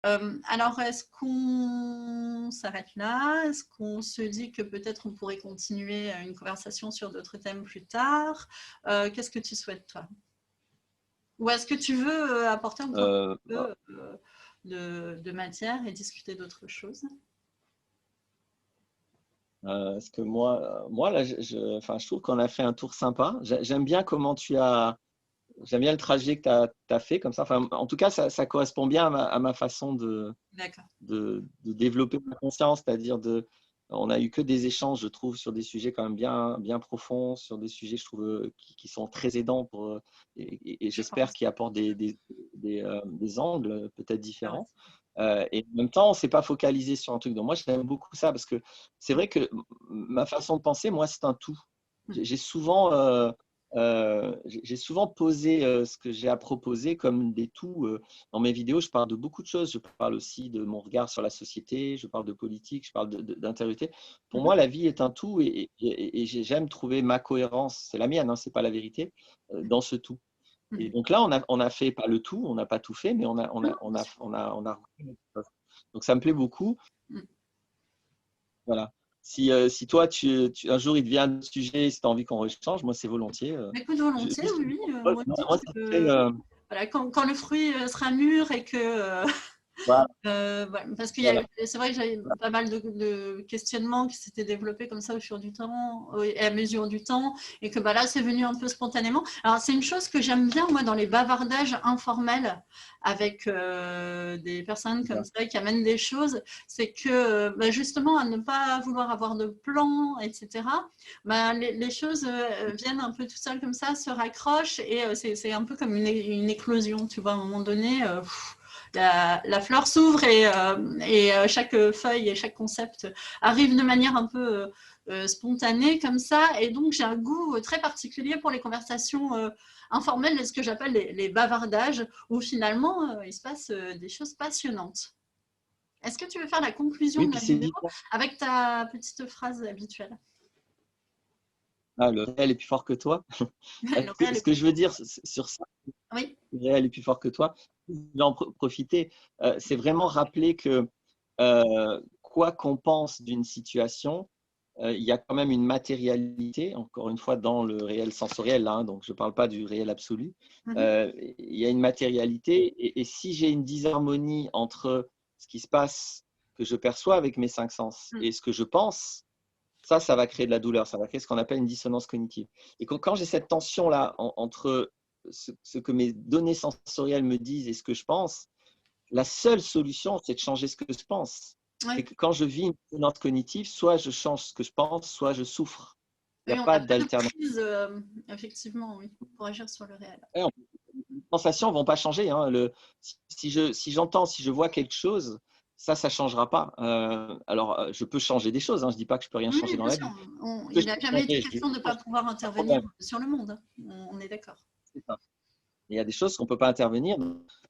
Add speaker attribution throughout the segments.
Speaker 1: Alors, est-ce qu'on s'arrête là? Est-ce qu'on se dit que peut-être on pourrait continuer une conversation sur d'autres thèmes plus tard? Qu'est-ce que tu souhaites, toi? Ou est-ce que tu veux apporter encore un peu de matière et discuter d'autres choses?
Speaker 2: Parce que moi là, enfin, je trouve qu'on a fait un tour sympa. J'aime bien comment j'aime bien le trajet que tu as fait comme ça. Enfin, en tout cas, ça correspond bien à ma façon
Speaker 1: D'accord.
Speaker 2: de développer ma conscience, c'est-à-dire on a eu que des échanges, je trouve, sur des sujets quand même bien profonds, sur des sujets, je trouve, qui sont très aidants et
Speaker 1: Je
Speaker 2: j'espère
Speaker 1: pense.
Speaker 2: qu'ils apportent des angles peut-être
Speaker 1: Ah ouais.
Speaker 2: différents. Et en même temps, on ne s'est pas focalisé sur un truc. Donc moi, j'aime beaucoup ça parce que c'est vrai que ma façon de penser, moi, c'est un tout. J'ai souvent, j'ai souvent posé ce que j'ai à proposer comme des tout. Dans mes vidéos, je parle de beaucoup de choses. Je parle aussi de mon regard sur la société, je parle de politique, je parle d'intériorité. Pour moi, la vie est un tout et j'aime trouver ma cohérence. C'est la mienne, hein, ce n'est pas la vérité, dans ce tout. Et donc là, on a fait pas le tout, on n'a pas tout fait, mais donc ça me plaît beaucoup. Voilà. Si toi, un jour, il devient un sujet, si tu as envie qu'on rechange, moi, c'est volontiers.
Speaker 1: Écoute, volontiers,
Speaker 2: Juste,
Speaker 1: oui.
Speaker 2: moi,
Speaker 1: Moi, je
Speaker 2: moi,
Speaker 1: dis
Speaker 2: ça me fait,
Speaker 1: que voilà, quand le fruit sera mûr et que
Speaker 2: voilà.
Speaker 1: voilà, parce
Speaker 2: Voilà.
Speaker 1: c'est vrai que j'avais pas mal de questionnements qui s'étaient développés comme ça au fur du temps et à mesure du temps, et que bah, là, c'est venu un peu spontanément. Alors, c'est une chose que j'aime bien, moi, dans les bavardages informels avec des personnes comme ça qui amènent des choses, c'est que bah, justement, à ne pas vouloir avoir de plan, etc., bah, les choses viennent un peu tout seules comme ça, se raccrochent, et c'est un peu comme une éclosion, tu vois, à un moment donné. La fleur s'ouvre et chaque feuille et chaque concept arrive de manière un peu spontanée comme ça. Et donc, j'ai un goût très particulier pour les conversations informelles et ce que j'appelle les bavardages, où finalement, il se passe des choses passionnantes. Est-ce que tu veux faire la conclusion
Speaker 2: Oui,
Speaker 1: de
Speaker 2: puis
Speaker 1: la
Speaker 2: c'est
Speaker 1: vidéo
Speaker 2: évident.
Speaker 1: avec ta petite phrase habituelle?
Speaker 2: Le réel est plus fort que toi.
Speaker 1: Le réel
Speaker 2: Ce
Speaker 1: est
Speaker 2: que
Speaker 1: plus
Speaker 2: je veux
Speaker 1: fort.
Speaker 2: dire sur ça,
Speaker 1: Oui.
Speaker 2: le réel est plus fort que toi, je vais en profiter. C'est vraiment rappeler que quoi qu'on pense d'une situation, il y a quand même une matérialité, encore une fois, dans le réel sensoriel, hein, donc je ne parle pas du réel absolu. Il y a une matérialité, et si j'ai une disharmonie entre ce qui se passe, que je perçois avec mes cinq sens, et ce que je pense, ça va créer de la douleur, ça va créer ce qu'on appelle une dissonance cognitive. Et quand j'ai cette tension-là entre ce que mes données sensorielles me disent et ce que je pense, la seule solution, c'est de changer ce que je pense. C'est
Speaker 1: Oui.
Speaker 2: que quand je vis une dissonance cognitive, soit je change ce que je pense, soit je souffre. Il n'y
Speaker 1: Oui,
Speaker 2: a
Speaker 1: on
Speaker 2: pas
Speaker 1: n'a pas de
Speaker 2: d'alternative.
Speaker 1: prise, effectivement, oui, pour agir sur le réel.
Speaker 2: Les sensations ne vont pas changer. Hein. Si j'entends, si je vois quelque chose, ça ne changera pas. Alors, je peux changer des choses. Hein. Je ne dis pas que je ne peux rien
Speaker 1: Oui,
Speaker 2: changer dans
Speaker 1: bien
Speaker 2: la
Speaker 1: sûr.
Speaker 2: vie. Ce que
Speaker 1: Il
Speaker 2: je
Speaker 1: n'a
Speaker 2: peux
Speaker 1: jamais été
Speaker 2: changer,
Speaker 1: question de ne pas pouvoir
Speaker 2: pas de
Speaker 1: intervenir
Speaker 2: problème.
Speaker 1: sur le monde. On est d'accord.
Speaker 2: C'est ça. Il y a des choses qu'on ne peut pas intervenir.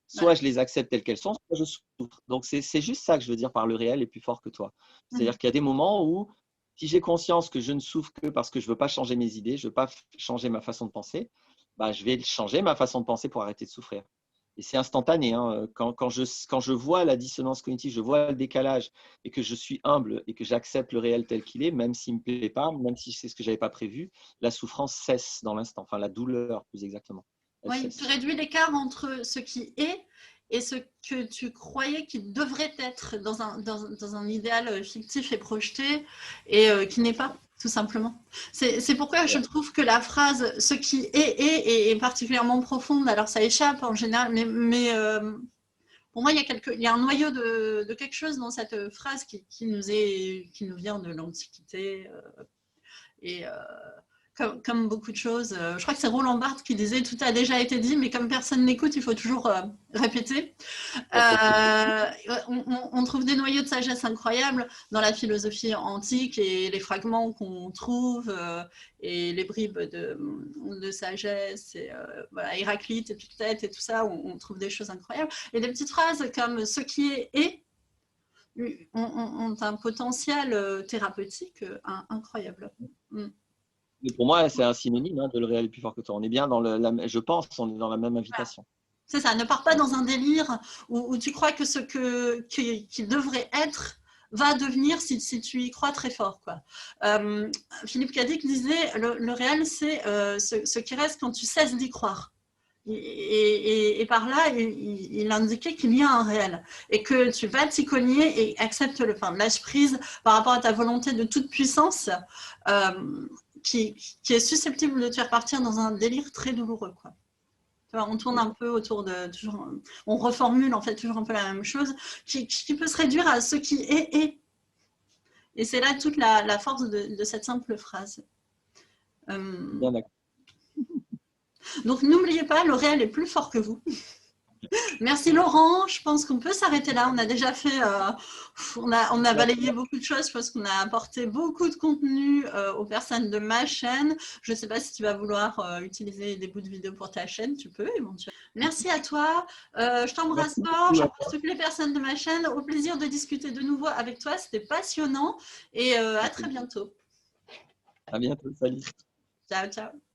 Speaker 2: Soit
Speaker 1: Voilà.
Speaker 2: je les accepte telles qu'elles sont, soit je souffre. Donc, c'est juste ça que je veux dire par le réel est plus fort que toi.
Speaker 1: Mhm.
Speaker 2: C'est-à-dire qu'il y a des moments où, si j'ai conscience que je ne souffre que parce que je ne veux pas changer mes idées, je ne veux pas changer ma façon de penser, bah, je vais changer ma façon de penser pour arrêter de souffrir. Et c'est instantané. Hein. Quand je vois la dissonance cognitive, je vois le décalage et que je suis humble et que j'accepte le réel tel qu'il est, même s'il ne me plaît pas, même si c'est ce que je n'avais pas prévu, la souffrance cesse dans l'instant. Enfin, la douleur, plus exactement. Elle
Speaker 1: Oui, tu
Speaker 2: cesse.
Speaker 1: réduis l'écart entre ce qui est et ce que tu croyais qu'il devrait être dans un idéal fictif et projeté et qui n'est pas, tout simplement. C'est pourquoi je
Speaker 2: Ouais.
Speaker 1: trouve que la phrase ce qui est particulièrement profonde. Alors ça échappe en général, mais pour moi, il y a un noyau de quelque chose dans cette phrase qui nous vient de l'Antiquité et comme beaucoup de choses. Je crois que c'est Roland Barthes qui disait tout a déjà été dit, mais comme personne n'écoute, il faut toujours répéter. On trouve des noyaux de sagesse incroyables dans la philosophie antique et les fragments qu'on trouve et les bribes de sagesse et voilà, Héraclite, Épictète et tout ça, on trouve des choses incroyables. Et des petites phrases comme ce qui est ont un potentiel thérapeutique incroyable. Mm.
Speaker 2: Mais pour moi, c'est un synonyme hein, de le réel est plus fort que toi. On est bien dans je pense, on est dans la même
Speaker 1: Voilà.
Speaker 2: invitation.
Speaker 1: C'est ça, ne pars pas dans un délire où tu crois que ce qui devrait être va devenir si tu y crois très fort, quoi. Philippe Cadic disait, le réel, c'est ce qui reste quand tu cesses d'y croire. Et par là, il indiquait qu'il y a un réel et que tu vas t'y cogner et accepte-le. Enfin, lâche prise par rapport à ta volonté de toute puissance qui est susceptible de te faire partir dans un délire très douloureux, quoi. On tourne un peu autour de toujours, on reformule en fait toujours un peu la même chose qui peut se réduire à ce qui est. Et c'est là toute la force de cette simple phrase.
Speaker 2: Bien d'accord.
Speaker 1: Donc n'oubliez pas, le réel est plus fort que vous. Merci Laurent, je pense qu'on peut s'arrêter là. On a déjà fait, on a balayé beaucoup de choses. Je pense qu'on a apporté beaucoup de contenu aux personnes de ma chaîne. Je ne sais pas si tu vas vouloir utiliser des bouts de vidéo pour ta chaîne, tu peux éventuellement. Merci à toi, je t'embrasse fort, j'embrasse toutes les personnes de ma chaîne. Au plaisir de discuter de nouveau avec toi, c'était passionnant et à très bientôt.
Speaker 2: À bientôt, salut.
Speaker 1: Ciao, ciao.